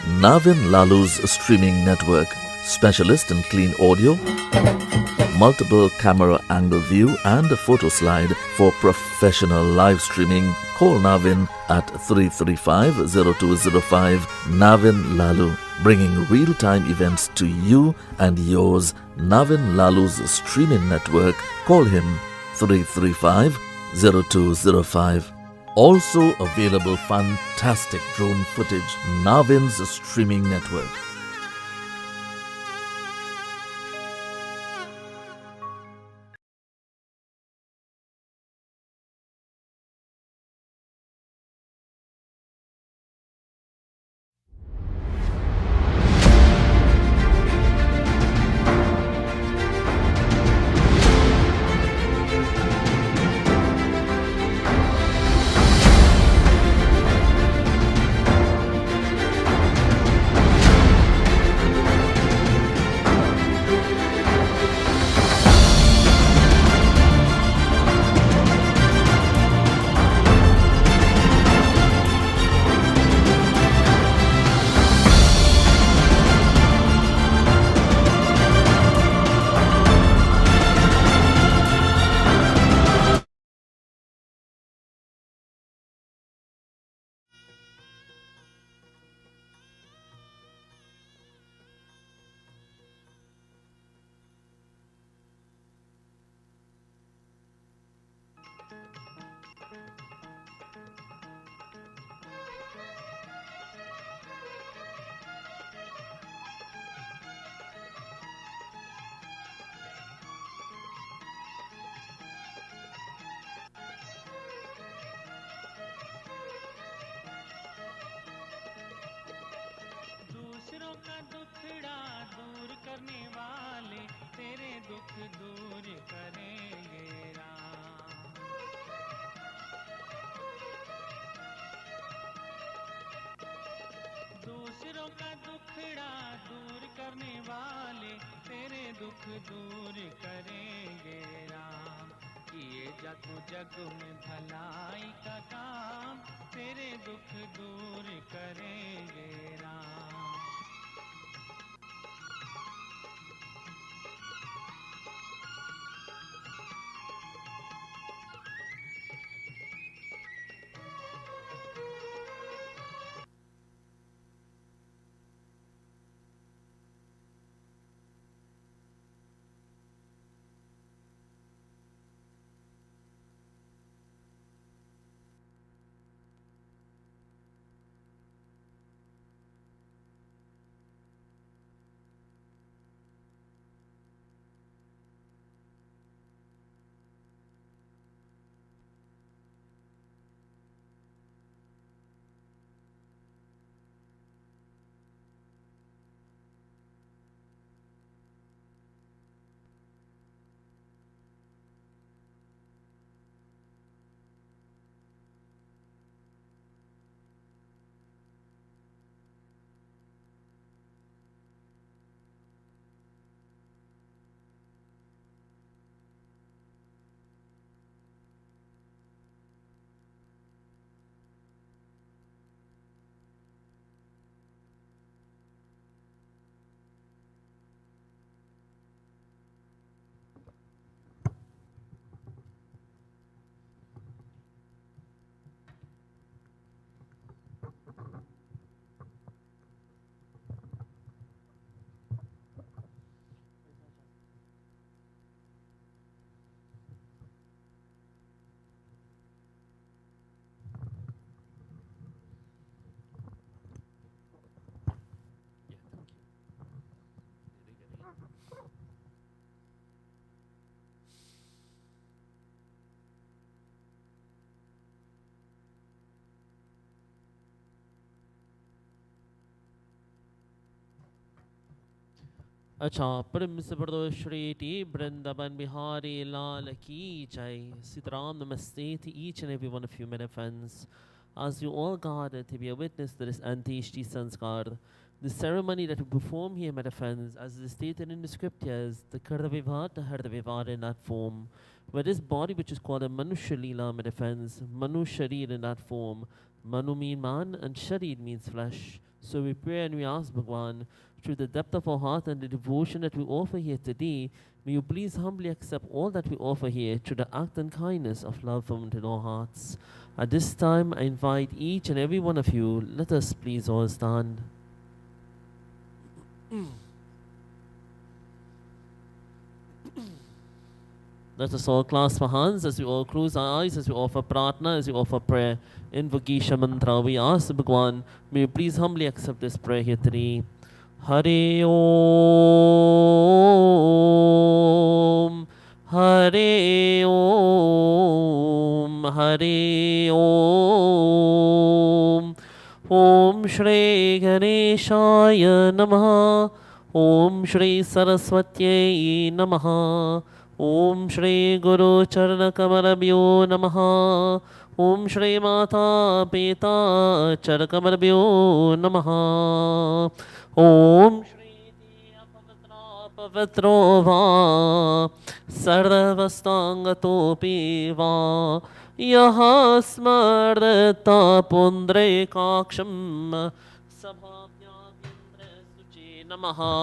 Navin Lalu's streaming network, specialist in clean audio, multiple camera angle view and a photo slide for professional live streaming. Call Navin at 335-0205. Navin Lalu, bringing real-time events to you and yours. Navin Lalu's streaming network. Call him 335-0205. Also available fantastic drone footage. Navin's streaming network. अच्छा परम से बड़ो Shri T Brindaban Bihari Lal Ki Jai. Sitaram Namaste to each and every one of you, my friends. As you all gathered to be a witness to this Antishti Sanskar, The ceremony that we perform here, my dear friends, as is stated in the scriptures, the Karda Vivaha, the Harda Vivaha in that form. Where this body, which is called a Manusha Leela, my dear friends, Manu Sharir in that form. Manu means man and Sharir means flesh. So we pray and we ask Bhagwan, through the depth of our heart and the devotion that we offer here today, may you please humbly accept all that we offer here through the act and kindness of love from within our hearts. At this time, I invite each and every one of you, let us please all stand. Let us all clasp our hands as we all close our eyes, as we offer pratna, as we offer prayer. In Vagisha mantra, we ask Bhagwan, may you please humbly accept this prayer here today. Hare Om, Hare Om, Hare Om. Om Shri Ganeshaya Namaha, Om Shri Saraswatyai Namaha, Om Shri Guru Charana Kamarabhyo Namaha, Om Shri Mata Pita Charakamarabhyo Namaha, Om Shri Diya Pavitra Pavitro Va Sarvastangatopi Va Yaha Smarta Pundre Kaksham Sabhamyamindra Suchi Namaha.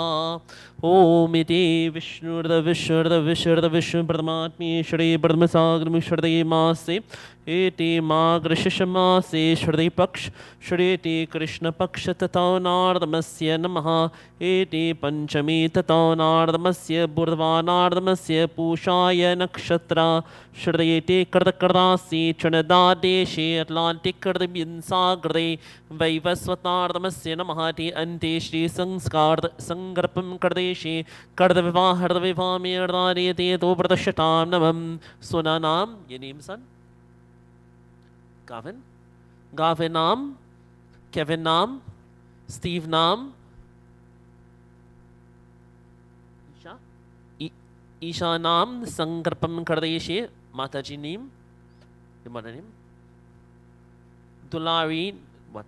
Om iti Vishnurda Vishnu Brahmatmi Shri Brahmasagram Shri Mase iti Magrishishmase Shri Paksh Shri iti Krishna Paksha Tataunardamasya Namaha iti Panchami Tataunardamasya Burdvanardamasya Pushaya Nakshatra Shri iti Kardakardasi Trinidadeshe Atlantic Caribbean Sagre Vaivaswatardamasya Namaha iti Ante Shri Sangarpam Kardeshi Kardaviva Hardaviva Mirdari Teto Pratashatam Namam Sunanam. Your name, son? Gavin? Gavin Nam? Kevin Nam? Steve Nam? Isha? Isha Nam? Sangarpam Kardeshi. Mataji name? Your mother name? Doolarie. What?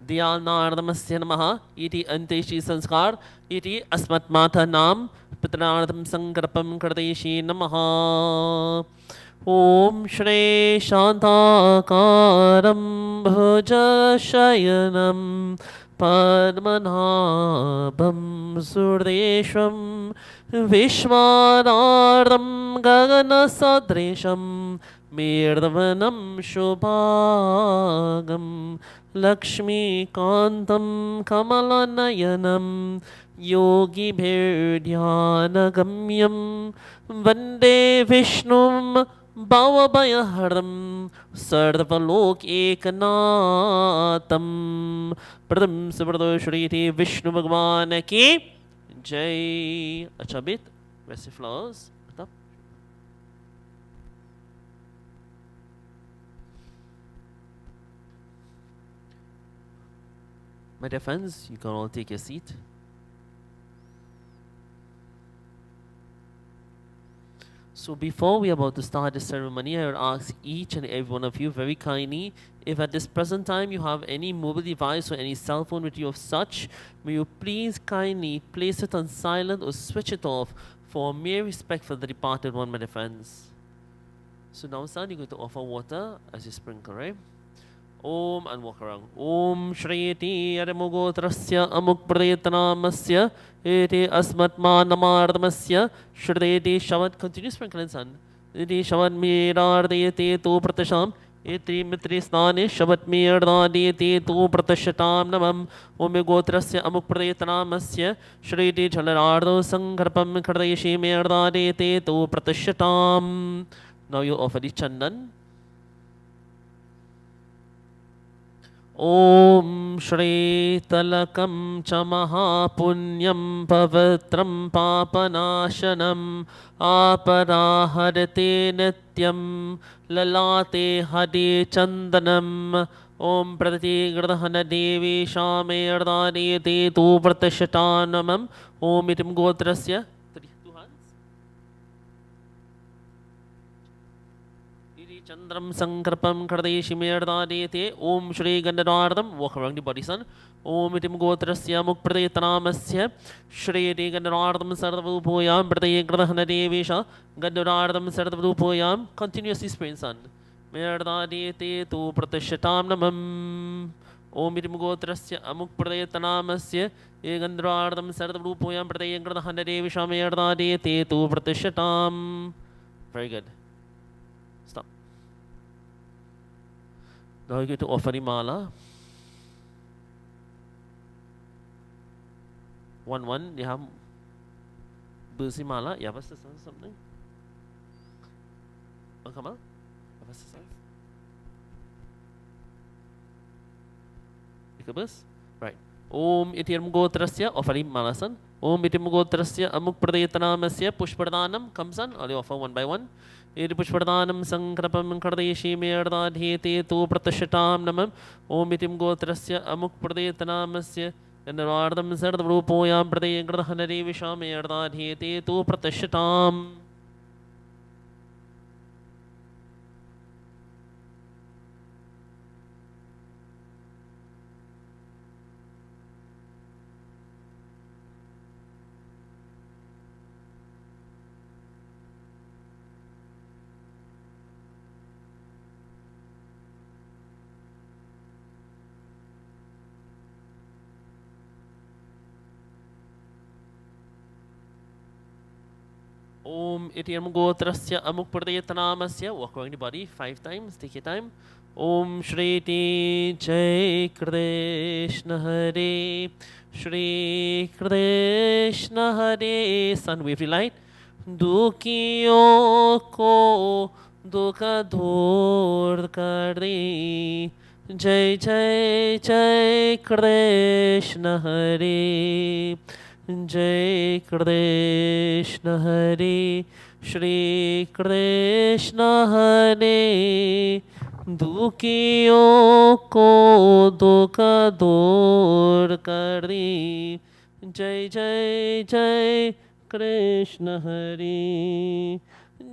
Diyalnardamasya Namaha iti Anteshi Sanskar iti Asmat Mata Nam Pitranardam Sankarpam Kardeshi Namaha. Om Shri Shantakaram Bhuja Shayanam Padmanabham Surdesham Vishwanardam Gagana Sadresham Mirdavanam Shubhagam Lakshmi Kantam Kamalanayanam Yogi Bhirdhyanagamyam Vande Vishnum Bhavabhayaharam Sarvalok Ekanatam. Pradam Sabrado Shriti Vishnu Bhagwan ki Jai. Achabit, where's the flowers? My dear friends, you can all take your seat. So before we are about to start the ceremony, I would ask each and every one of you very kindly, if at this present time you have any mobile device or any cell phone with you of such, may you please kindly place it on silent or switch it off for mere respect for the departed one, my dear friends. So now, son, you're going to offer water as you sprinkle, right? Om and walk around. Om Shri Ti Aramugotrasya Amuk Pradetanamasya Iti Asmatma Namardmasya Shri Ti Shavad. Continue sprinkling, son. Iti Shavad Mirardayate Tu Pratasham Iti Mitri Snani Shavad Mirdadayate Tu Pratashatam Namam Om Gotrasya Amuk Pradetanamasya Shri Ti Chalarardo Sankarpam Kardeshi Mirdadayate Tu Pratashatam. Now you offer the chandan. Om Shri Talakam Chamaha Punyam Pavitram Papanashanam Aparahadate Nityam Lalate Hadi Chandanam Om Prati Gradhana Devi Shame Ardani Tu Pratashatanamam Om Itim Gotrasya. Two hands. Chandram Sankarpam Kardeshi Merdadete Om Shri Gandadardam. Walk around the body, son. Om Itim Gotrasya Mukpradetanamasya Shri Gandadardam Sarvapupoyam Pradaya Grahana Devisha Gandadardam Sarvapupoyam. Continuously sprain, son. Merdadete tu Pratishatam Namam. Om Itim Gotrasya Amukpradetanamasya Gandadardam Sarvapupoyam Pradaya Grahana Devisha Merdadete tu Pratishatam. Very good. Stop. Now you get to offer the mala. 1-1. You have Bursi mala. You have a sister something? Oh, come on. You have a sister? Ikabus? Right. Om Ityam Gotrasya. Offer the mala, son. Om Ityam Gotrasya Amuk Pradetanamasya Pushpardanam. Come, son. I'll offer one by one. Edi Pushpardanam Sankrapam Kardeshi Merdadhete tu Pratishatam Namam Om Itim Gotrasya Amuk Pradetanamasya Gandadardam Sardavrupoyam Pradaya Grahana Visha Merdadhete tu Pratishatam. Om Ityam Gotrasya Amuk Pradetanamasya. Walk around the body 5 times. Take your time. Om Shri Ti Jai Krishna Hare Shri Krishna Hare. Sun wave the light. Dukiyo ko dukha dur kare. Jai Jai Jai Krishna Hare Jai Krishna Hare Shri Krishna Hare Dukiyo ko dukha dur kare Jai Jai Jai Krishna Hare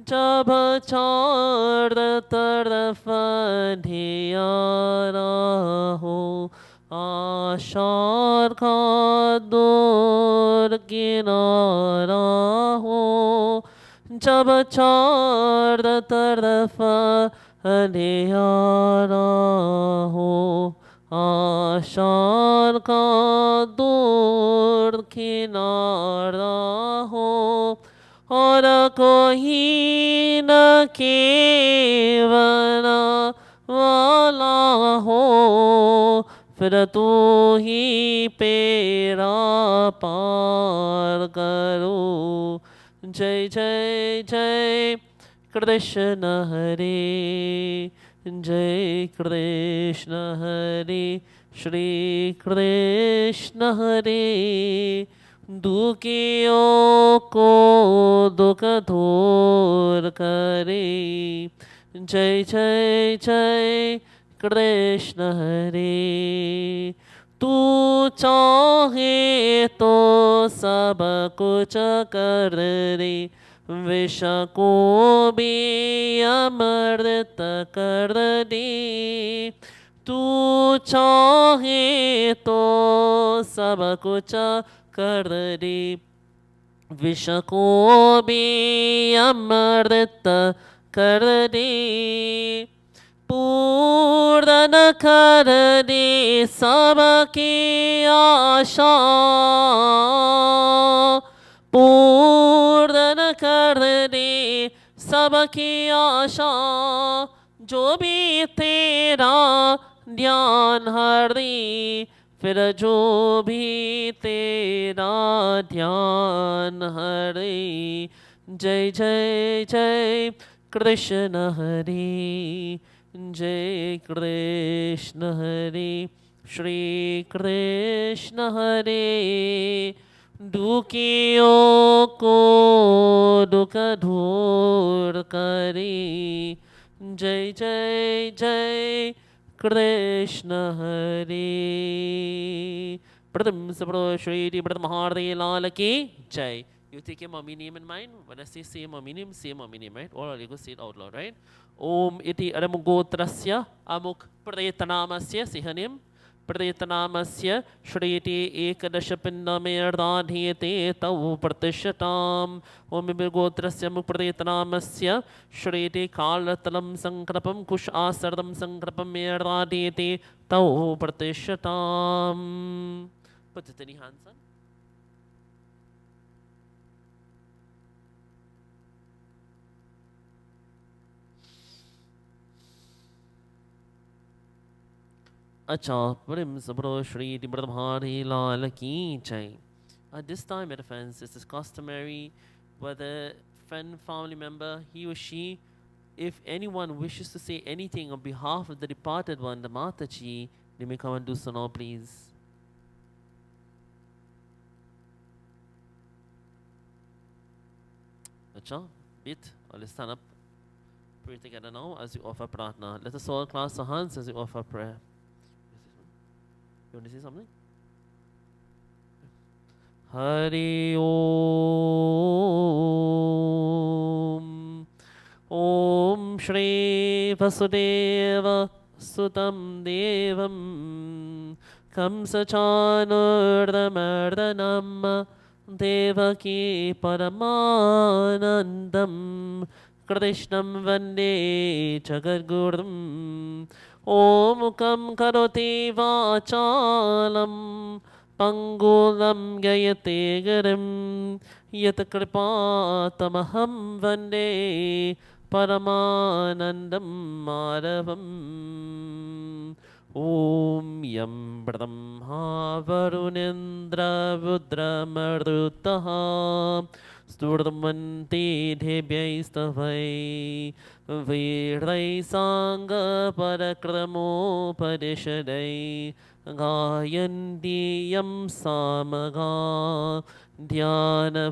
जब चार तरफ ढियारा हो आशार का दूर किनारा हो जब चार तरफ ढियारा हो आशार का दूर किनारा हो और कोई न केवना वाला हो फिर तू ही पेरा पार करो जय जय जय कृष्ण हरे जय कृष्ण हरे श्री कृष्ण हरे दुखियों को दुख दूर करे जय जय जय कृष्ण हरे तू चाहे तो सब कुछ कर रे विष को भी अमृत कर दे तू चाहे तो सब कुछ कर दे विष को भी अमृत कर दे पूर्ण कर दे सबकी आशा पूर्ण कर दे सबकी आशा जो भी तेरा ध्यान हरे फिर जो भी तेरा ध्यान हरे जय जय जय कृष्ण हरे जय कृष्ण हरे श्री कृष्ण हरे दुखियों को दुख दूर करे जय जय जय कृष्ण हरे प्रथम सबरो श्री प्रथम हार्दे लाल की जय. You take your mommy name in mind. When I say mommy name, right? Or you go say it out loud, right? Om iti aramugotrasya amuk pradetanamasya, say her name. Pradetanamasya shriti ekadashapinnameradhiyate tau pratishatam. Om ibigotrasya amuk pradetanamasya shriti kalatalam sankrapam kush asardam sankrapam meradhiyate tau pratishatam. Put it in your hands, son. Acha Prim Sabro Shri Dibradhamari Lal Ki Jai. At this time, my friends, it is customary whether friend, family member, he or she, if anyone wishes to say anything on behalf of the departed one, the Mataji, they may come and do so now, please. Acha, bit, let's stand up, pray together now as we offer pratna. Let us all clasp our hands as we offer prayer. You want to say something? Hari Om. Om Shri Vasudeva Sutam Devam Kamsachanurdamardhanam Devaki Paramanandam Krishnam Vande Jagadgurum Om Kam Karoti Vachalam Pangulam Gayate Garam Yatakripa Tamaham Vande Paramanandam Madhavam Om Yam Brahma Varunendra Rudra Marutaha Sturmanti Dhebhyaistavai Virai Sangha Parakramo Padishadai Gayanti Yam Samaga Dhyana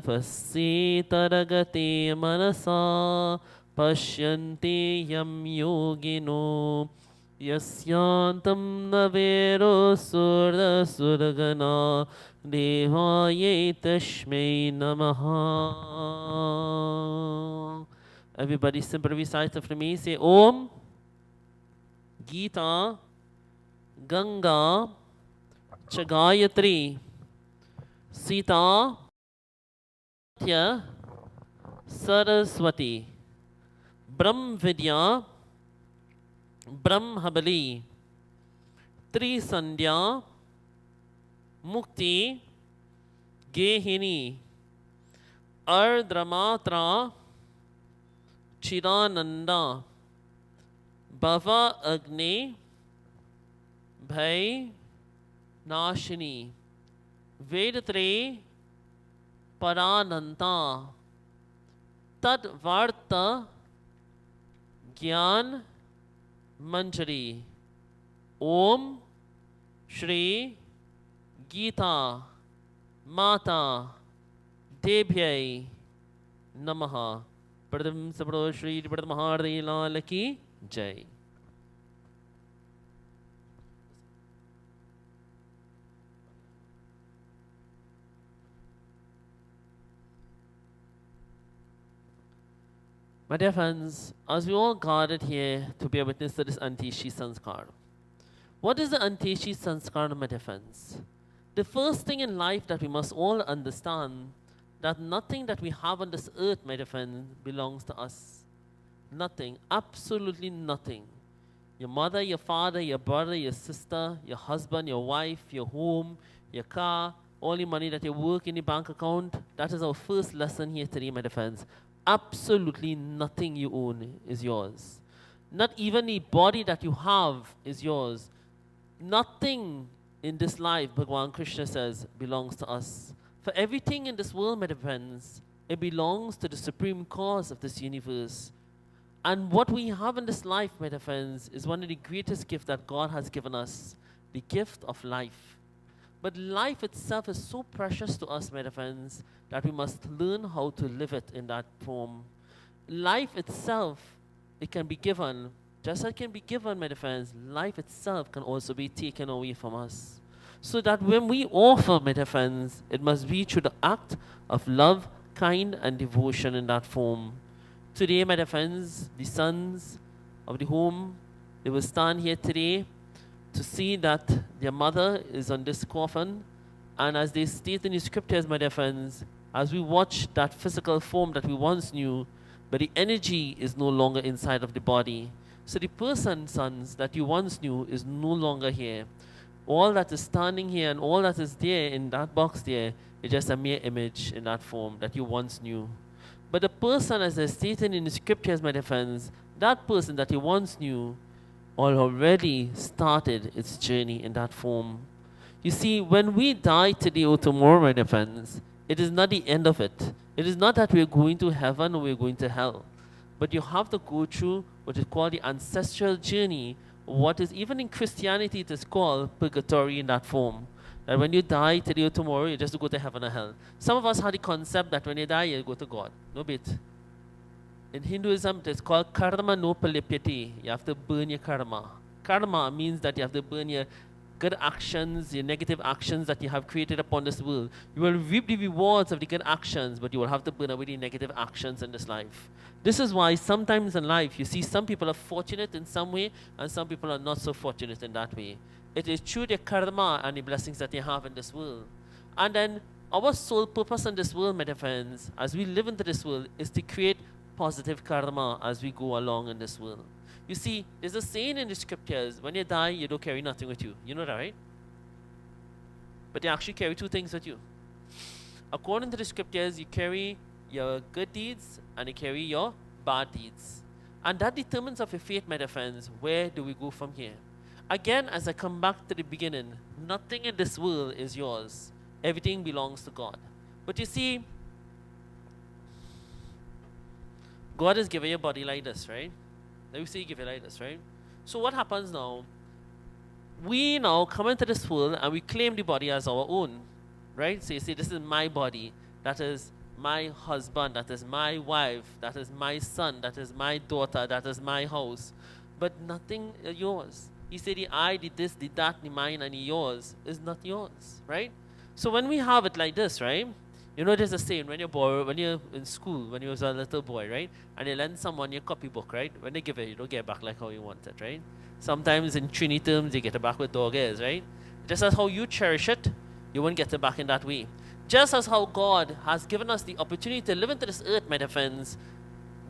Taragati Manasa Pashyanti Yam Yogino Yasyantam Navero Surda Surgana Devaye Tashmei Namaha. Everybody simply recite after me. Say Om Gita Ganga Chagayatri Sita Tya Saraswati Brahm Vidya Brahmabali Tri Sandhya Mukti Gehini Ardramatra Chirananda Bhava Agni Bhai Nashini Vedatre Parananta Tadvarta Gyan Manjari Om Shri Gita Mata Debhyai Namaha. Pradam Sabro Shri Pradamahari Lalaki Jai. My dear friends, as we all gathered here to bear witness to this Antishi Sanskar, what is the Antishi Sanskar, my dear friends? The first thing in life that we must all understand that nothing that we have on this earth, my dear friend, belongs to us. Nothing, absolutely nothing. Your mother, your father, your brother, your sister, your husband, your wife, your home, your car, all the money that you work in the bank account, that is our first lesson here today, my dear friends. Absolutely nothing you own is yours. Not even the body that you have is yours. Nothing in this life, Bhagavan Krishna says, belongs to us. For everything in this world, my dear friends, it belongs to the supreme cause of this universe. And what we have in this life, my dear friends, is one of the greatest gifts that God has given us, the gift of life. But life itself is so precious to us, my dear friends, that we must learn how to live it in that form. Life itself, it can be given. Just as it can be given, my dear friends, life itself can also be taken away from us. So that when we offer, my dear friends, it must be through the act of love, kind and devotion in that form. Today, my dear friends, the sons of the home, they will stand here today to see that their mother is on this coffin. And as they state in the scriptures, my dear friends, as we watch that physical form that we once knew, but the energy is no longer inside of the body. So the person, sons, that you once knew is no longer here. All that is standing here and all that is there in that box there is just a mere image in that form that you once knew. But the person, as is stated in the scriptures, my dear friends, that person that you once knew already started its journey in that form. You see, when we die today or tomorrow, my dear friends, it is not the end of it. It is not that we're going to heaven or we're going to hell. But you have to go through what is called the ancestral journey, what is even in Christianity it is called purgatory in that form. That when you die today or tomorrow, you just go to heaven or hell. Some of us have the concept that when you die, you go to God. No bit. In Hinduism, it is called karma no palipyati. You have to burn your karma. Karma means that you have to burn your good actions, your negative actions that you have created upon this world. You will reap the rewards of the good actions, but you will have to burn away the negative actions in this life. This is why sometimes in life, you see some people are fortunate in some way, and some people are not so fortunate in that way. It is through their karma and the blessings that they have in this world. And then our sole purpose in this world, my dear friends, as we live into this world, is to create positive karma as we go along in this world. You see, there's a saying in the scriptures, when you die, you don't carry nothing with you. You know that, right? But you actually carry two things with you. According to the scriptures, you carry your good deeds and you carry your bad deeds. And that determines of your fate, my dear friends. Where do we go from here? Again, as I come back to the beginning, nothing in this world is yours. Everything belongs to God. But you see, God has given you a body like this, right? Let me say give it like this, right? So what happens now? We now come into this world and we claim the body as our own, right? So you say, this is my body, that is my husband, that is my wife, that is my son, that is my daughter, that is my house. But nothing yours. You say the I, the this, the that, the mine, and the yours is not yours, right? So when we have it like this, right? You know, there's a saying when you're in school, when you was a little boy, right? And you lend someone your copybook, right? When they give it, you don't get it back like how you want it, right? Sometimes in Trini terms, you get it back with dog ears, right? Just as how you cherish it, you won't get it back in that way. Just as how God has given us the opportunity to live into this earth, my dear friends,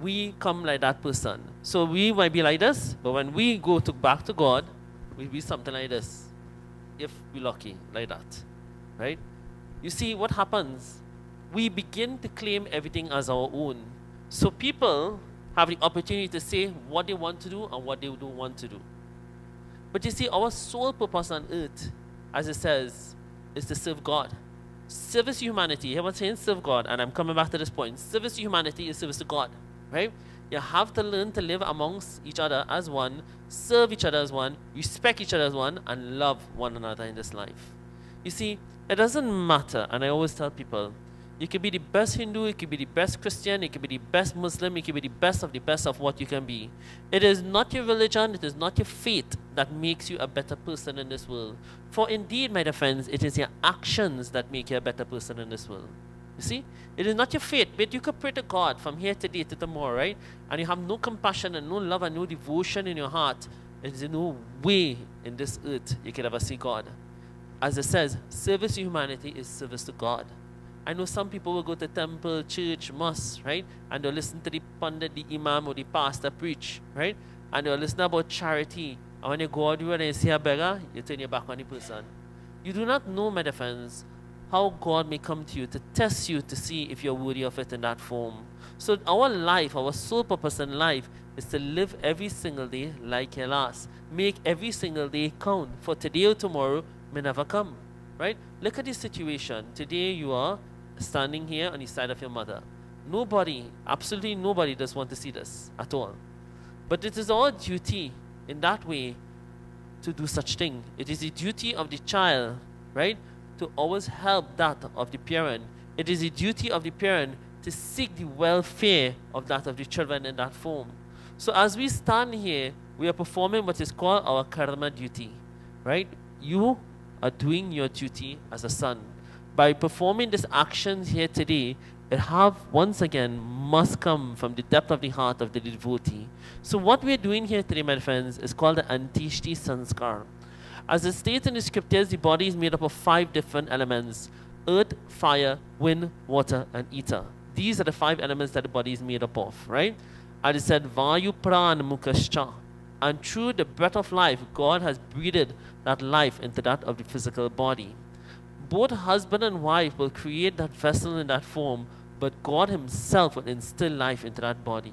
we come like that person. So we might be like this, but when we go back to God, we'll be something like this. If we're lucky, like that, right? You see, what happens? We begin to claim everything as our own. So people have the opportunity to say what they want to do and what they don't want to do. But you see, our sole purpose on earth, as it says, is to serve God. Service to humanity. Here I'm saying serve God, and I'm coming back to this point. Service to humanity is service to God, right? You have to learn to live amongst each other as one, serve each other as one, respect each other as one, and love one another in this life. You see, it doesn't matter, and I always tell people, you can be the best Hindu, you can be the best Christian, you can be the best Muslim, you can be the best of what you can be. It is not your religion, it is not your faith that makes you a better person in this world. For indeed, my dear friends, it is your actions that make you a better person in this world. You see? It is not your faith, but you could pray to God from here today to tomorrow, right? And you have no compassion and no love and no devotion in your heart. There is no way in this earth you can ever see God. As it says, service to humanity is service to God. I know some people will go to temple, church, mosque, right? And they'll listen to the pundit, the imam, or the pastor preach, right? And they'll listen about charity. And when you go out and you see a beggar, you turn your back on the person. You do not know, my dear friends, how God may come to you to test you to see if you're worthy of it in that form. So our life, our sole purpose in life is to live every single day like your last. Make every single day count. For today or tomorrow may never come, right? Look at this situation. Today you are standing here on the side of your mother. Nobody, absolutely nobody does want to see this at all. But it is our duty in that way to do such thing. It is the duty of the child, right, to always help that of the parent. It is the duty of the parent to seek the welfare of that of the children in that form. So as we stand here, we are performing what is called our karma duty, right? You are doing your duty as a son. By performing these actions here today, It once again must come from the depth of the heart of the devotee. So what we're doing here today, my friends, is called the Antishti Sanskar. As it states in the scriptures, the body is made up of 5 different elements: earth, fire, wind, water, and ether. These are the 5 elements that the body is made up of, right? And it said, Vayu Pran Mukascha. And through the breath of life, God has breathed that life into that of the physical body. Both husband and wife will create that vessel in that form, but God himself will instill life into that body.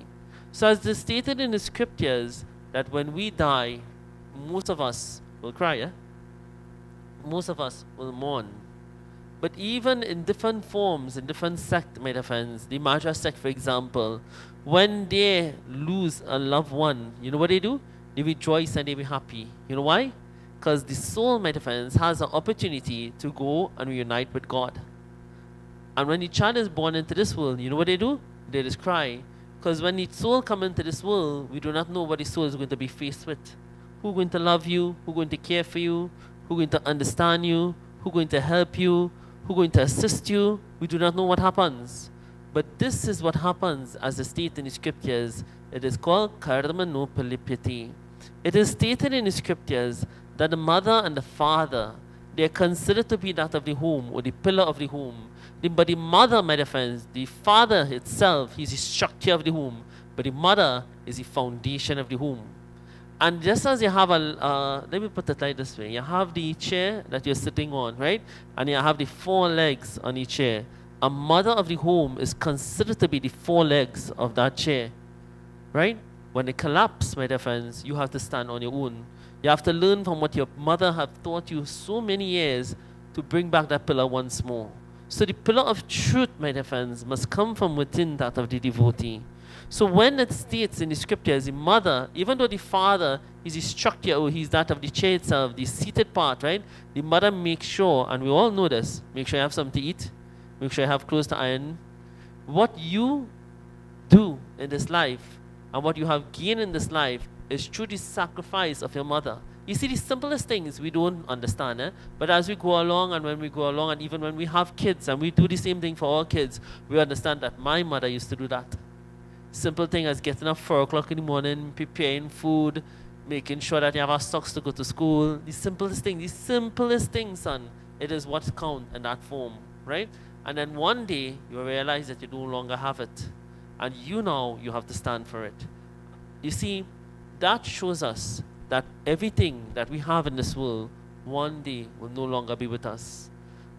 So as is stated in the scriptures, that when we die, most of us will cry, yeah? Most of us will mourn. But even in different forms, in different sects, my dear friends, the Mahara sect, for example, when they lose a loved one, you know what they do? They rejoice and they be happy. You know why? Because the soul, my dear friends, has an opportunity to go and reunite with God. And when the child is born into this world, you know what they do? They just cry. Because when the soul comes into this world, we do not know what the soul is going to be faced with. Who's going to love you? Who's going to care for you? Who's going to understand you? Who's going to help you? Who's going to assist you? We do not know what happens. But this is what happens as the state in the scriptures. It is called karma no palipyati. It is stated in the scriptures that the mother and the father, they are considered to be that of the home, or the pillar of the home. But the mother, my dear friends, the father itself, he's the structure of the home, but the mother is the foundation of the home. And just as you have let me put it like this way, you have the chair that you're sitting on, right? And you have the 4 legs on the chair. A mother of the home is considered to be the 4 legs of that chair, right? When it collapses, my dear friends, you have to stand on your own. You have to learn from what your mother have taught you so many years to bring back that pillar once more. So the pillar of truth, my dear friends, must come from within that of the devotee. So when it states in the scriptures, the mother, even though the father is the structure, or he's that of the chair itself, the seated part, right? The mother makes sure, and we all know this, make sure you have something to eat, make sure you have clothes to iron. What you do in this life, and what you have gained in this life, is through the sacrifice of your mother. You see, the simplest things we don't understand, but as we go along, and when we go along, and even when we have kids, and we do the same thing for our kids, we understand that my mother used to do that. Simple thing as getting up 4 o'clock in the morning, preparing food, making sure that you have our socks to go to school. The simplest thing, son, it is what counts in that form, right? And then one day, you realize that you no longer have it. And you have to stand for it. You see, that shows us that everything that we have in this world one day will no longer be with us.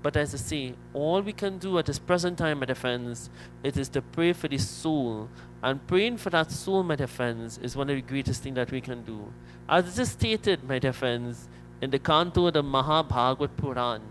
But as I say, all we can do at this present time, my dear friends, it is to pray for the soul. And praying for that soul, my dear friends, is one of the greatest things that we can do. As it is stated, my dear friends, in the canto of the Mahabhagavad Puran,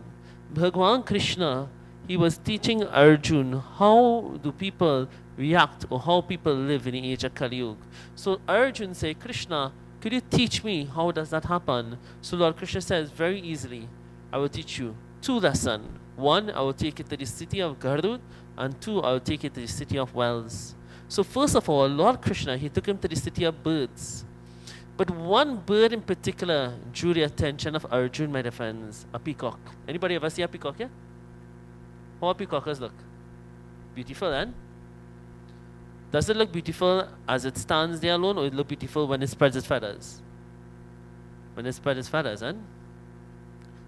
Bhagwan Krishna, he was teaching Arjun how do people react, or how people live in the age of Kali Yuga. So Arjun said, Krishna, could you teach me how does that happen? So Lord Krishna says, very easily, I will teach you 2 lessons. 1, I will take it to the city of Garud, and 2, I will take it to the city of wells. So first of all, Lord Krishna, he took him to the city of birds. But one bird in particular drew the attention of Arjun, my dear friends, a peacock. Anybody ever see a peacock here? How peacockers look? Beautiful, eh? Does it look beautiful as it stands there alone, or it look beautiful when it spreads its feathers? When it spreads its feathers, eh?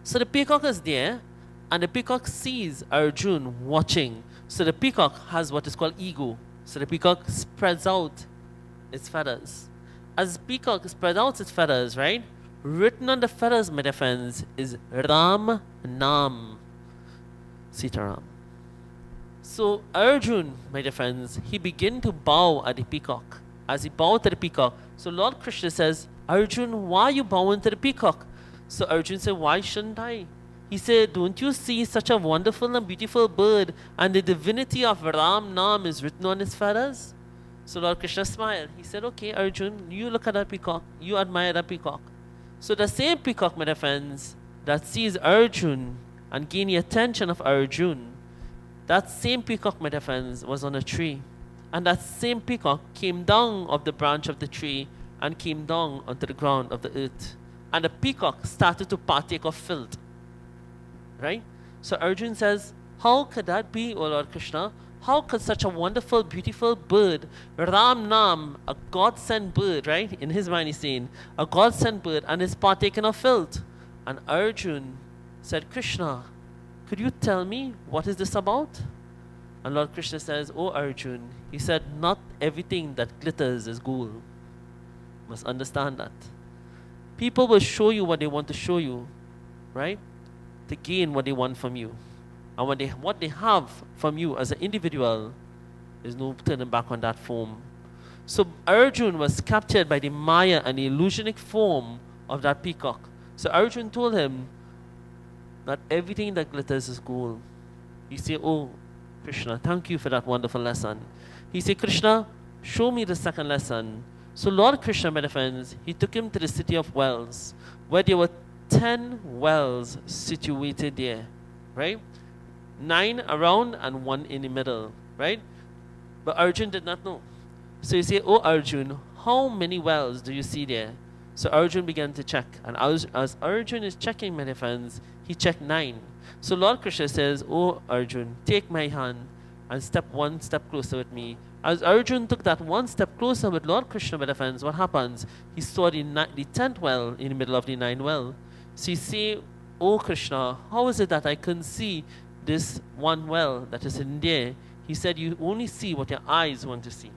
So the peacock is there, and the peacock sees Arjun watching. So the peacock has what is called ego. So the peacock spreads out its feathers. As the peacock spreads out its feathers, right? Written on the feathers, my dear friends, is Ram Nam Sitaram. So Arjun, my dear friends, he began to bow at the peacock. As he bowed to the peacock, so Lord Krishna says, Arjun, why are you bowing to the peacock? So Arjun said, why shouldn't I? He said, don't you see such a wonderful and beautiful bird, and the divinity of Ram Nam is written on its feathers? So Lord Krishna smiled. He said, okay, Arjun, you look at that peacock. You admire that peacock. So the same peacock, my dear friends, that sees Arjun and gain the attention of Arjun, that same peacock, my dear friends, was on a tree. And that same peacock came down off the branch of the tree and came down onto the ground of the earth. And the peacock started to partake of filth. Right? So Arjun says, how could that be, O Lord Krishna? How could such a wonderful, beautiful bird, Ram Nam, a God-sent bird, right? In his mind he's saying, a God-sent bird, and is partaken of filth. And Arjun said, Krishna, could you tell me what is this about? And Lord Krishna says, oh Arjun, he said, not everything that glitters is gold. You must understand that. People will show you what they want to show you, right? To gain what they want from you. And what they have from you as an individual, there's no turning back on that form. So Arjun was captured by the Maya and the illusionic form of that peacock. So Arjun told him, not everything that glitters is gold. He said, oh, Krishna, thank you for that wonderful lesson. He said, Krishna, show me the second lesson. So Lord Krishna, my friends, he took him to the city of wells, where there were 10 wells situated there, right? 9 around and 1 in the middle, right? But Arjun did not know. So he said, oh Arjun, how many wells do you see there? So Arjun began to check. And as Arjun is checking, my friends, he checked 9. So Lord Krishna says, oh Arjun, take my hand and step 1 step closer with me. As Arjun took that 1 step closer with Lord Krishna, my friends, what happens? He saw the 10th well in the middle of the 9th well. So he said, oh Krishna, how is it that I couldn't see this one well that is in there? He said, you only see what your eyes want to see.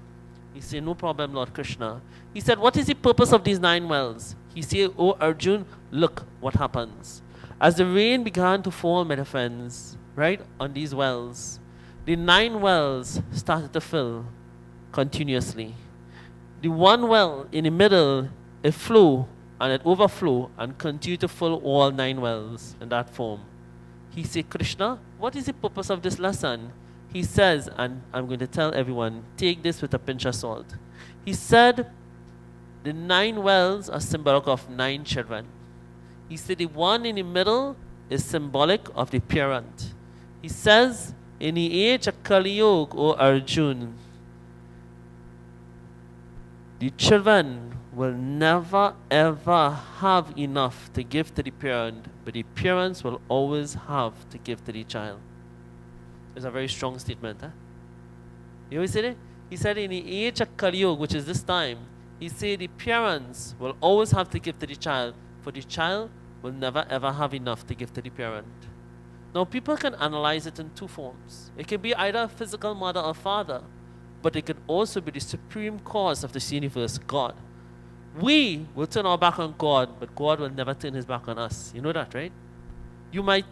He said, no problem, Lord Krishna. He said, what is the purpose of these 9 wells? He said, oh Arjun, look what happens. As the rain began to fall, my friends, right, on these wells, the 9 wells started to fill continuously. The 1 well in the middle, it flew and it overflowed and continued to fill all 9 wells in that form. He said, Krishna, what is the purpose of this lesson? He says, and I'm going to tell everyone, take this with a pinch of salt. He said, the 9 wells are symbolic of 9 children. He said, the one in the middle is symbolic of the parent. He says, in the age of Kali Yuga, O Arjun, the children will never ever have enough to give to the parent, but the parents will always have to give to the child. It's a very strong statement. Huh? You always said it? He said in the age of Kali Yuga, which is this time, he said the parents will always have to give to the child, for the child will never ever have enough to give to the parent. Now people can analyze it in 2 forms. It can be either a physical mother or father, but it could also be the supreme cause of this universe, God. We will turn our back on God, but God will never turn his back on us. You know that, right? You might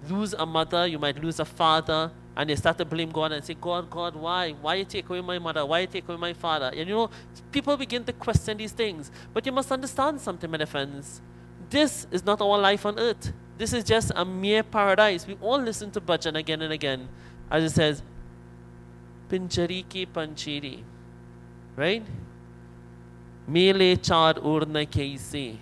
lose a mother, you might lose a father, and they start to blame God and say, God, God, why? Why you take away my mother? Why you take away my father? And you know, people begin to question these things. But you must understand something, my friends. This is not our life on earth. This is just a mere paradise. We all listen to bhajan again and again. As it says, Pinchari ki panchiri. Right? Mele chad urna kaise.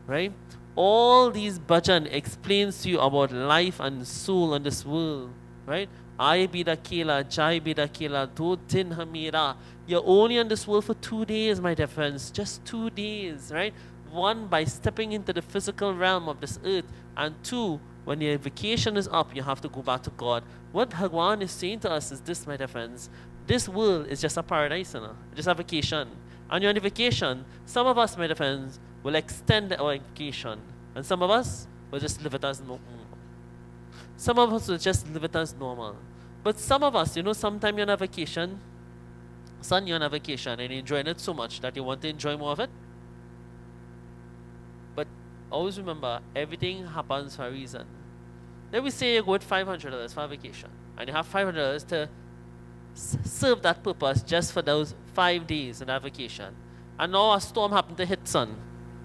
Right? All these bhajan explains to you about life and soul in this world. Right? I be the kela, jai be the kela, do din hamira. You're only on this world for 2 days, my dear friends. Just 2 days, right? 1, by stepping into the physical realm of this earth. And 2, when your vacation is up, you have to go back to God. What Bhagwan is saying to us is this, my dear friends. This world is just a paradise, you know? Just a vacation. And you're on the vacation. Some of us, my dear friends, will extend our vacation. And some of us will just live it as normal. Some of us will just live it as normal. But some of us, you know, sometime you're on a vacation. Son, you're on a vacation and you're enjoying it so much that you want to enjoy more of it. But always remember, everything happens for a reason. Let me say you go with $500 for a vacation. And you have $500 to serve that purpose just for those 5 days in that vacation. And now a storm happened to hit, son.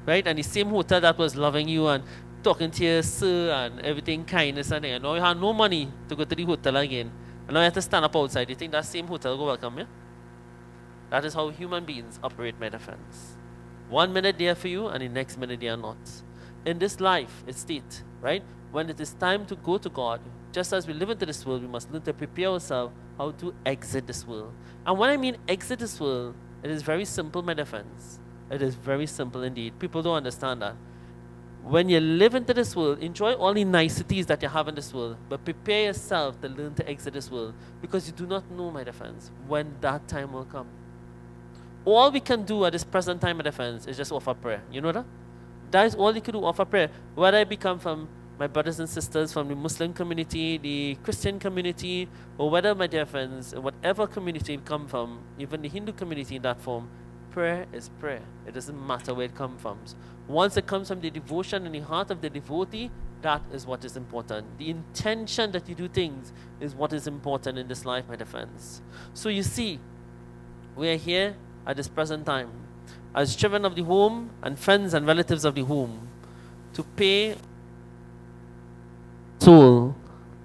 Right? And the same hotel that was loving you and talking to you, sir, and everything, kindness and everything. Now you have no money to go to the hotel again. And now you have to stand up outside. You think that same hotel will welcome you? That is how human beings operate, my friends. 1 minute they are for you, and the next minute they are not. In this life, it's state, right? When it is time to go to God, just as we live into this world, we must learn to prepare ourselves how to exit this world. And when I mean exit this world, it is very simple, my friends. It is very simple indeed. People don't understand that. when you live into this world, enjoy all the niceties that you have in this world, but prepare yourself to learn to exit this world, because you do not know, my dear friends, when that time will come. All we can do at this present time, my dear friends, is just offer prayer. You know that? That is all you can do, offer prayer. Whether I become from my brothers and sisters from the Muslim community, the Christian community, or whether, my dear friends, whatever community we come from, even the Hindu community in that form, prayer is prayer. It doesn't matter where it comes from. Once it comes from the devotion in the heart of the devotee, that is what is important. The intention that you do things is what is important in this life, my dear friends. So you see, we are here at this present time as children of the home and friends and relatives of the home to pay soul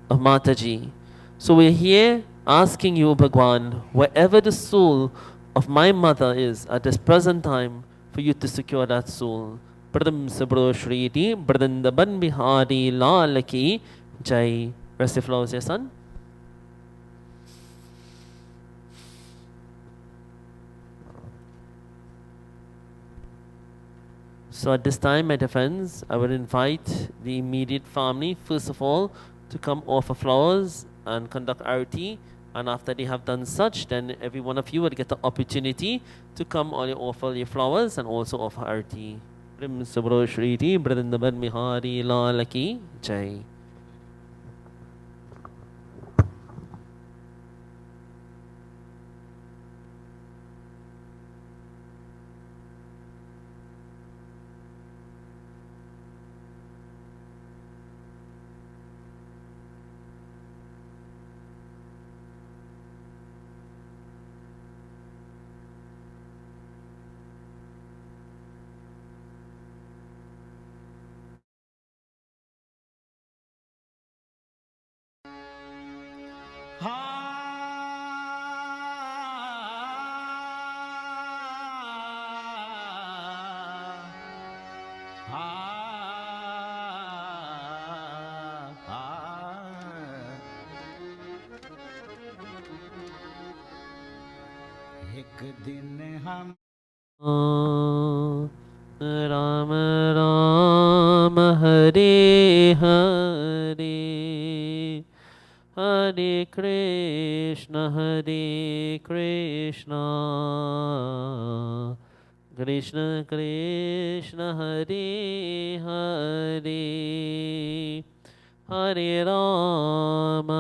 of Mataji. So we're here asking you, Bhagwan, wherever the soul of my mother is at this present time, for you to secure that soul. Pradam Sabro Shriti, Bradandaban Bihari Lalaki Jai. Rest the flowers, your son. So at this time, my dear friends, I would invite the immediate family, first of all, to come offer flowers and conduct arati. And after they have done such, then every one of you will get the opportunity to come and offer your flowers and also offer arati. Prim Sabro Shriti, Bradandaban Mihari Lalaki Jai. एक दिन हम Ram Ram Hare Hare Hare Krishna Krishna Krishna Hare Hare Hare Rama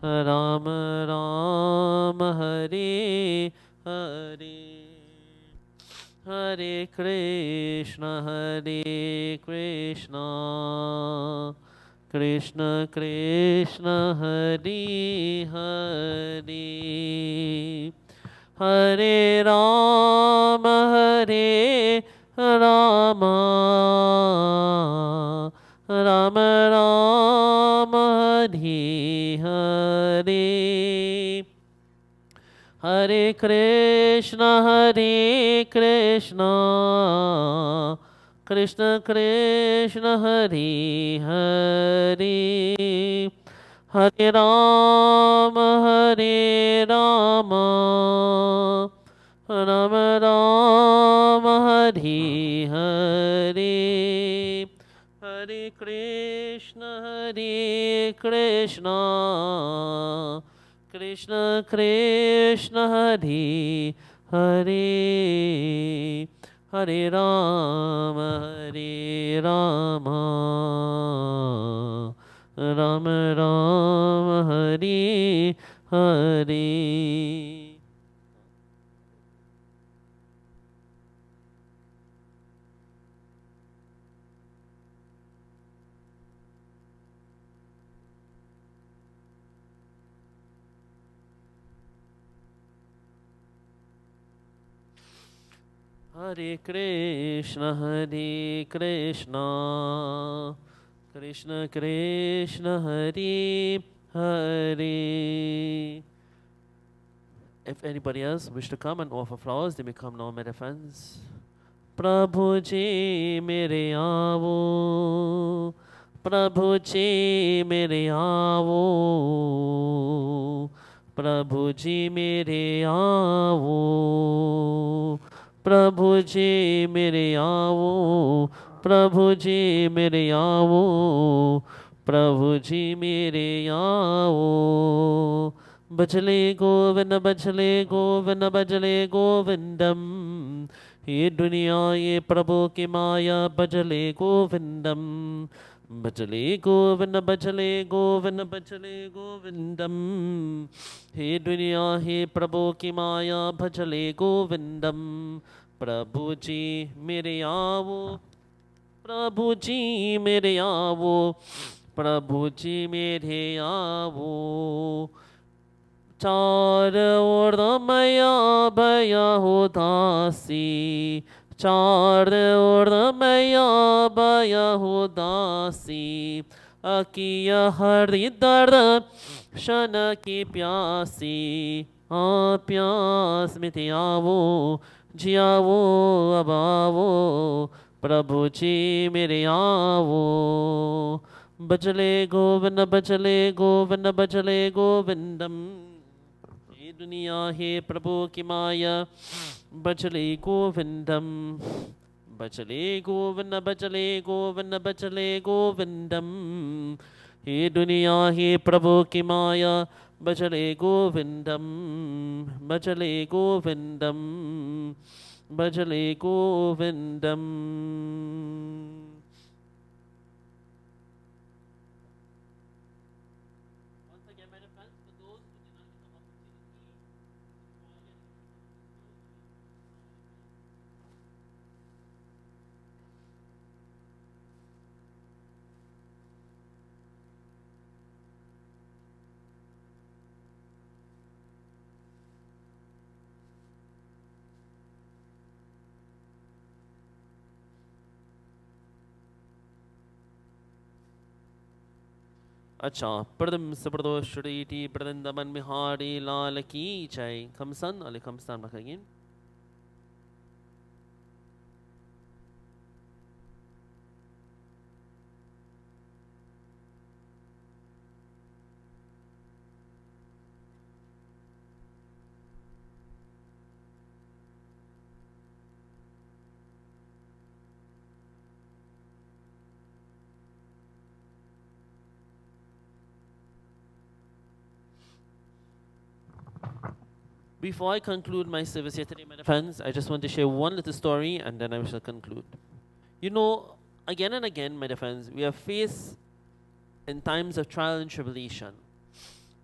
Ram Ram Hare Hare Hare Krishna Krishna Krishna Hare Hare Hare Rama Ram Ram Hare Hare Hare Krishna Krishna Krishna Hare Hare Hare Rama Ram Ram Hare Hare Hare Krishna Krishna Krishna Hare Hare Hare Rama Ram Ram Hare Hare. Hare Krishna Krishna Krishna Hare Hare. If anybody else wish to come and offer flowers, they may come now, my dear friends. Prabhu ji mere aavo, Prabhu ji mere aavo, Prabhu ji mere aavo, प्रभु जी मेरे आओ, प्रभु जी मेरे आओ, प्रभु जी मेरे आओ। बजले गोविंद बजले गोविंद बजले गोविंदम, ये दुनिया ये प्रभु की माया बजले गोविंदम। बजले गोविंद बजले गोविंद बजले गोविंदम, हे दुनिया हे प्रभु की माया भजले गोविंदम। प्रभु जी मेरे आओ, प्रभु जी मेरे आओ, प्रभु जी मेरे आओ। चार ओर मया भया हो दासी, चार ओर मया भया हो दासी। अकिया हरि दर्शन की प्यासी, प्यास मिटे आवो, जियावो अब आवो, प्रभु जी मेरे आवो। बजले गोविंद बजले गोविंद बजले गोविंदम, ये दुनिया है प्रभु की माया बजले गोविंदम। बजले गोविंद बजले गोविंद बजले गोविंदम, ये दुनिया है प्रभु की माया बजले गोविंदम। बजले गोविंदम बजले गोविंदम। अच्छा, प्रदम सप्रदोषटी प्रदंदमन मिहारी लाल की जय। खमसन अले खमसान again. Before I conclude my service here today, my friends, I just want to share one little story and then I shall conclude. You know, again and again, my dear friends, we are faced in times of trial and tribulation.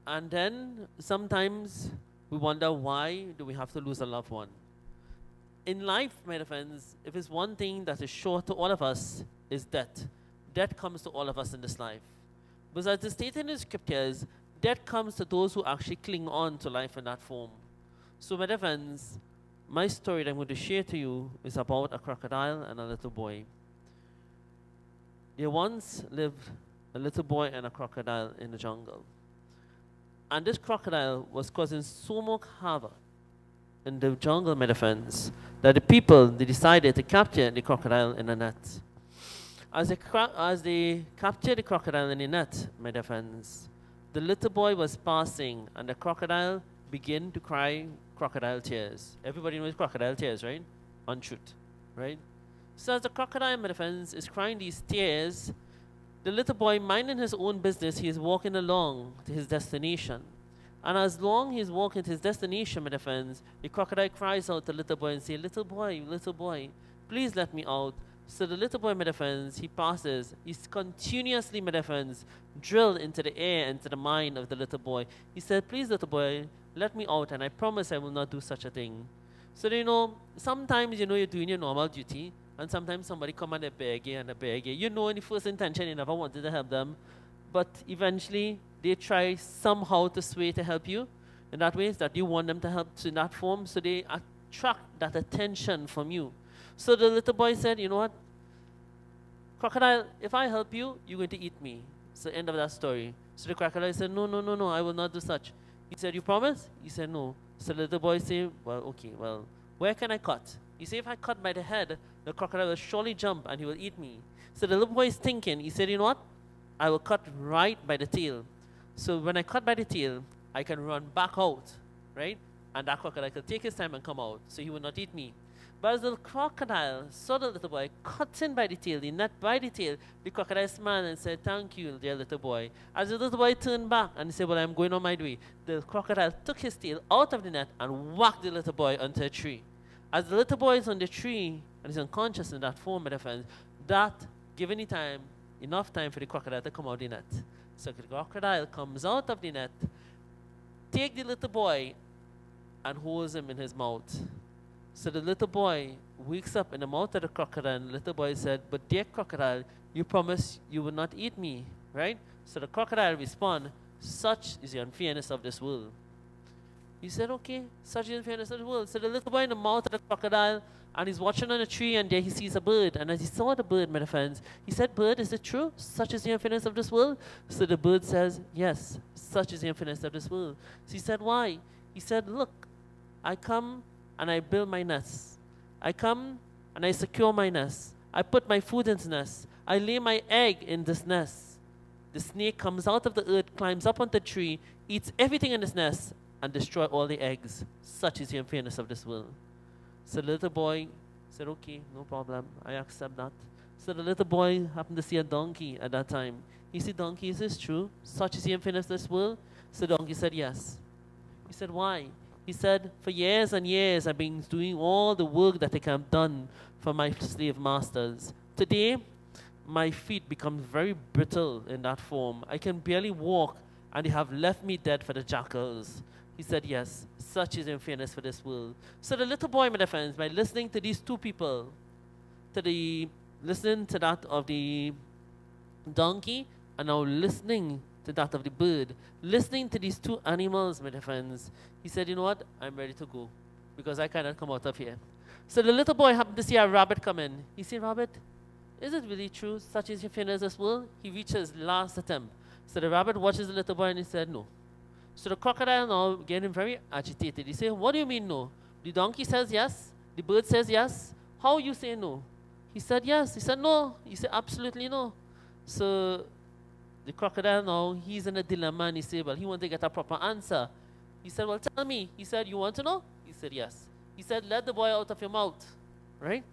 And then sometimes we wonder, why do we have to lose a loved one? In life, my dear friends, if it's one thing that is sure to all of us, is death. Death comes to all of us in this life. But as is stated in the scriptures, death comes to those who actually cling on to life in that form. So, my dear friends, my story that I'm going to share to you is about a crocodile and a little boy. There once lived a little boy and a crocodile in the jungle. And this crocodile was causing so much havoc in the jungle, my dear friends, that the people, they decided to capture the crocodile in a net. As they captured the crocodile in the net, my dear friends, the little boy was passing and the crocodile began to cry crocodile tears. Everybody knows crocodile tears, right? Untruth, right? So as the crocodile, my friends, is crying these tears, the little boy, minding his own business, he is walking along to his destination. And as long he's walking to his destination, my friends, the crocodile cries out to the little boy and says, little boy, please let me out. So the little boy, my friends, he passes. He's continuously, my friends, drilled into the air, into the mind of the little boy. He said, please, little boy, let me out, and I promise I will not do such a thing. So, sometimes, you're doing your normal duty, and sometimes somebody come and they beg you and they beg you. You know, in the first intention, you never wanted to help them, but eventually, they try somehow to sway to help you in that way, that you want them to help in that form, so they attract that attention from you. So the little boy said, you know what, crocodile, if I help you, you're going to eat me. So end of that story. So the crocodile said, no, I will not do such. He said, you promise? He said, no. So the little boy said, well, okay, well, where can I cut? He said, if I cut by the head, the crocodile will surely jump and he will eat me. So the little boy is thinking, he said, you know what, I will cut right by the tail. So when I cut by the tail, I can run back out, right? And that crocodile could take his time and come out, so he will not eat me. But as the crocodile saw the little boy caught in by the tail, the net by the tail, the crocodile smiled and said, "Thank you, dear little boy." As the little boy turned back and he said, "Well, I'm going on my way," the crocodile took his tail out of the net and whacked the little boy onto a tree. As the little boy is on the tree and is unconscious in that form, my dear friends, that given the time, enough time for the crocodile to come out of the net. So the crocodile comes out of the net, take the little boy and holds him in his mouth. So the little boy wakes up in the mouth of the crocodile, and the little boy said, "But dear crocodile, you promised you would not eat me, right?" So the crocodile responds, "Such is the unfairness of this world." He said, "Okay, such is the unfairness of the world." So the little boy in the mouth of the crocodile, and he's watching on a tree, and there he sees a bird. And as he saw the bird, my friends, he said, "Bird, is it true? Such is the unfairness of this world?" So the bird says, "Yes, such is the unfairness of this world." So he said, "Why?" He said, "Look, I come and I build my nest. I come and I secure my nest. I put my food in this nest. I lay my egg in this nest. The snake comes out of the earth, climbs up on the tree, eats everything in this nest, and destroy all the eggs. Such is the unfairness of this world." So the little boy said, "Okay, no problem. I accept that." So the little boy happened to see a donkey at that time. He said, "Donkey, is this true? Such is the unfairness of this world?" So the donkey said, "Yes." He said, "Why?" He said, "For years and years I've been doing all the work that I can have done for my slave masters. Today, my feet become very brittle in that form. I can barely walk, and they have left me dead for the jackals." He said, "Yes, such is unfairness for this world." So the little boy, my dear friends, by listening to these two people, listening to that of the donkey, and now listening to that of the bird, listening to these two animals, my dear friends, he said, "You know what? I'm ready to go, because I cannot come out of here." So the little boy happened to see a rabbit come in. He said, "Rabbit, is it really true? Such is your fairness this world?" He reached his last attempt. So the rabbit watches the little boy and he said, "No." So the crocodile now getting very agitated. He said, "What do you mean no? The donkey says yes. The bird says yes. How you say no?" He said, "Yes." He said, "No." He said, "Absolutely no." So the crocodile now, he's in a dilemma, and he said, well, he wants to get a proper answer. He said, "Well, tell me." He said, "You want to know?" He said, "Yes." He said, "Let the boy out of your mouth." Right?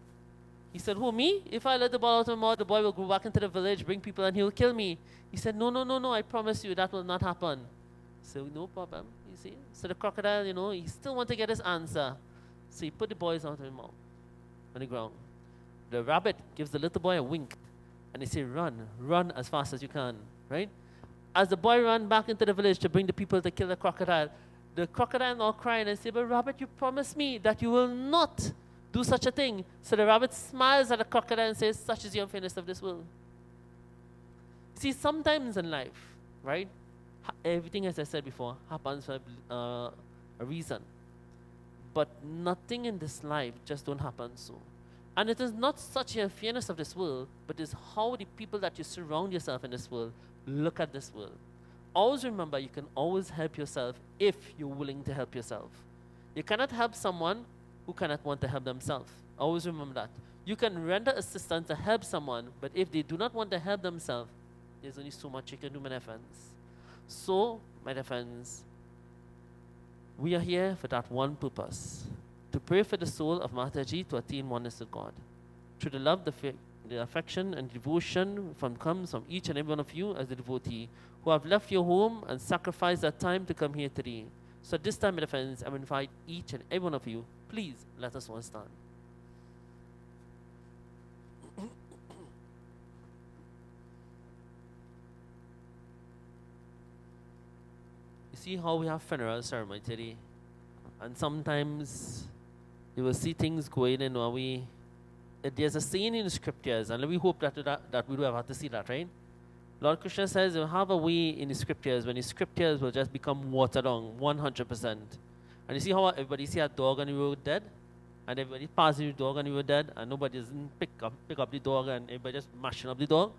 He said, "Who, me? If I let the boy out of my mouth, the boy will go back into the village, bring people, and he will kill me." He said, "No, no, no, no, I promise you that will not happen." So no problem, you see. So the crocodile, he still want to get his answer. So he put the boys out of his mouth on the ground. The rabbit gives the little boy a wink, and he said, "Run, run as fast as you can." Right? As the boy ran back into the village to bring the people to kill the crocodile now crying and said, "But rabbit, you promised me that you will not do such a thing." So the rabbit smiles at the crocodile and says, "Such is the unfairness of this world." See, sometimes in life, right, everything, as I said before, happens for a reason. But nothing in this life just don't happen so. And it is not such a unfairness of this world, but it's how the people that you surround yourself in this world look at this world. Always remember, you can always help yourself if you're willing to help yourself. You cannot help someone who cannot want to help themselves. Always remember that. You can render assistance to help someone, but if they do not want to help themselves, there's only so much you can do, my dear friends. So, my dear friends, we are here for that one purpose, to pray for the soul of Mataji to attain oneness with God. Through the love, the affection and devotion comes from each and every one of you as a devotee who have left your home and sacrificed that time to come here today. So at this time, my dear friends, I invite each and every one of you, please let us all stand. You see how we have funeral ceremony today, and sometimes you will see things going in our way. There's a saying in the scriptures, and we hope that we don't have to see that, right? Lord Krishna says you have a way in the scriptures when the scriptures will just become watered down 100%. And you see how everybody see a dog on the road dead, and everybody passes the dog on the road dead, and nobody doesn't pick up the dog, and everybody just mashing up the dog.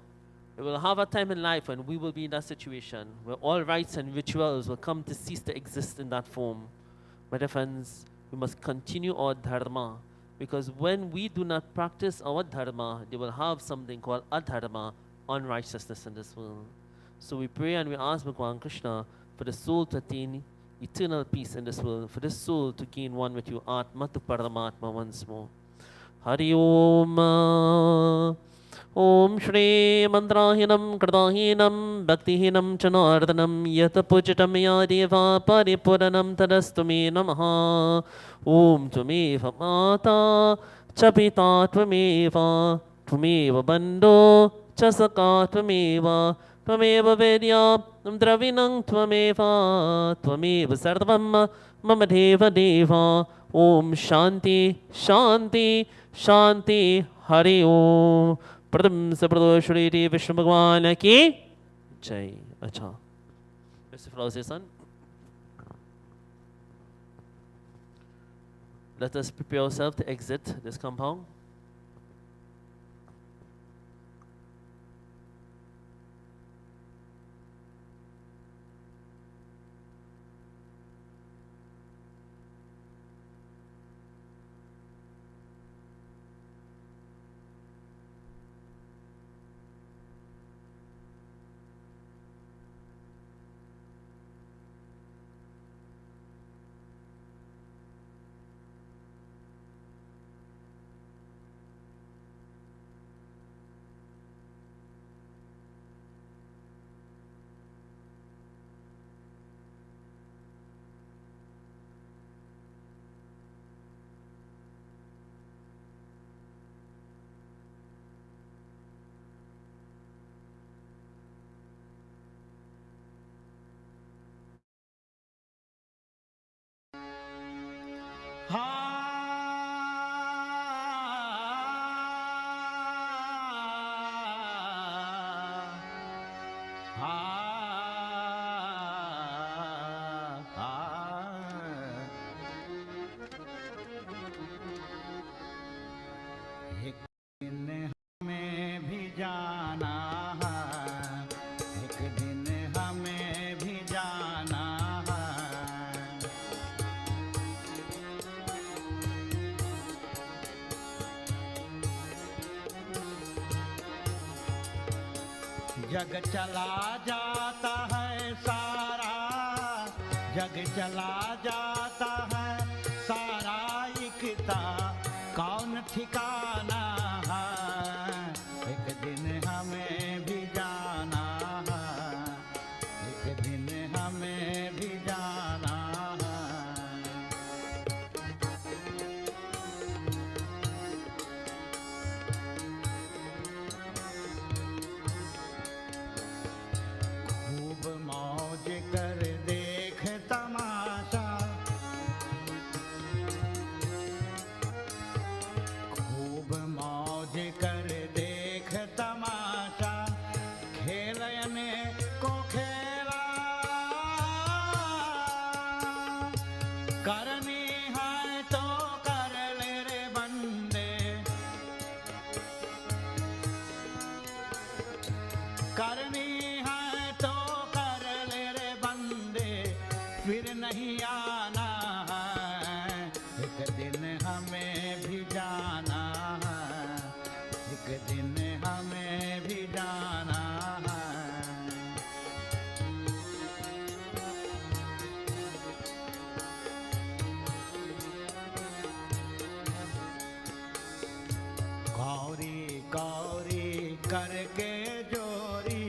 We will have a time in life when we will be in that situation where all rites and rituals will come to cease to exist in that form. My dear friends, we must continue our dharma, because when we do not practice our dharma, they will have something called adharma, unrighteousness in this world. So we pray and we ask Bhagwan Krishna for the soul to attain eternal peace in this world, for this soul to gain one with you, Atma to Paramatma once more. Hari ओम। ओम श्री मंत्राहीनं कृताहीनं भक्तिहीनं च नार्दनं यत पूजितं या देवा परिपूर्णं तदस्तु मे नमः। ओम त्वमेव माता च पिता त्वमेव त्वमेव बन्धो च सखा त्वमेव त्वमेव वेद्या द्रविणं त्वमेव त्वमेव सर्वं मम देव देव। ओम शांति शांति शांति। हरि ओम। प्रथम से प्रदोष श्री विष्णु भगवान की जय। अच्छा, son, let us prepare ourselves to exit this compound. एक दिन हमें भी जाना है, एक दिन हमें भी जाना है। जग चला जाता है सारा, जग चला जाता है सारा, इकता कौन ठिकाना है। एक दिन हमें भी जाना है, एक दिन हमें भी जाना है। खूब मौज कर देख तमाशा, खूब मौज कर देख तमाशा, खेलने को खेला करनी है तो कर ले रे बंदे, करनी है तो कर ले रे बंदे, फिर नहीं आना है। एक दिन हमें भी जाना है, एक दिन हमें भी जाना है। गौरी गौरी करके जोरी,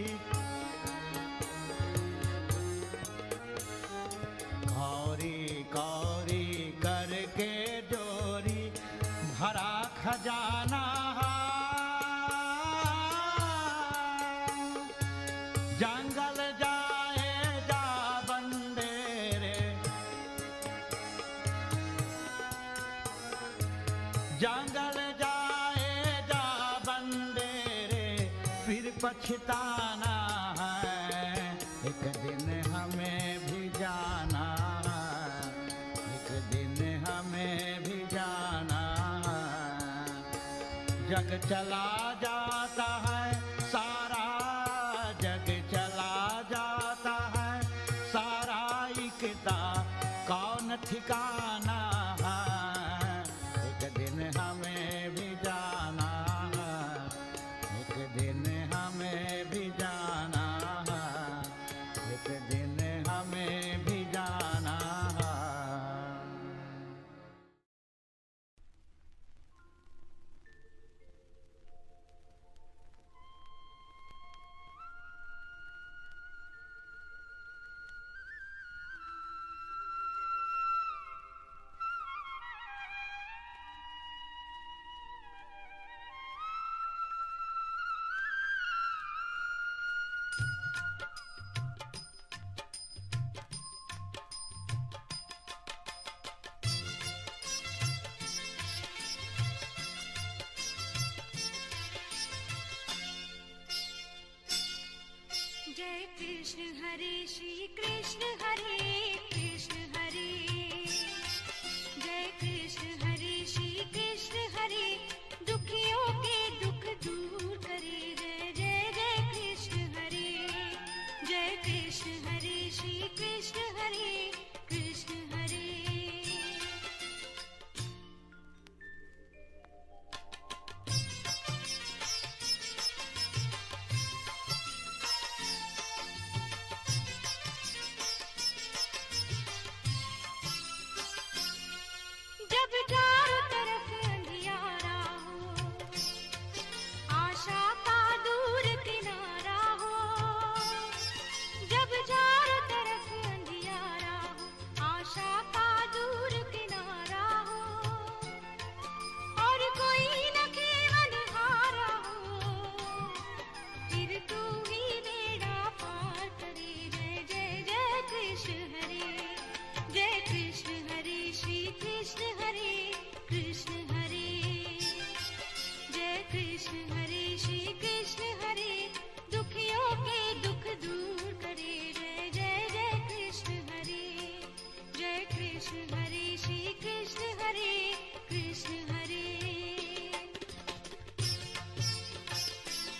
गौरी गौरी करके जोरी, भरा खजाना जंगल जाए जा बंदे रे, जंगल जाए जा बंदे रे, फिर पछताना है। एक दिन हमें भी जाना है, एक दिन हमें भी जाना है। जग चला जाता है सारा, जग चला जाता है सारा, इकता कौन ठिकाना है। एक दिन हमें भी जाना है, एक दिन हमें भी जाना है, एक दिन हमें भी जाना है।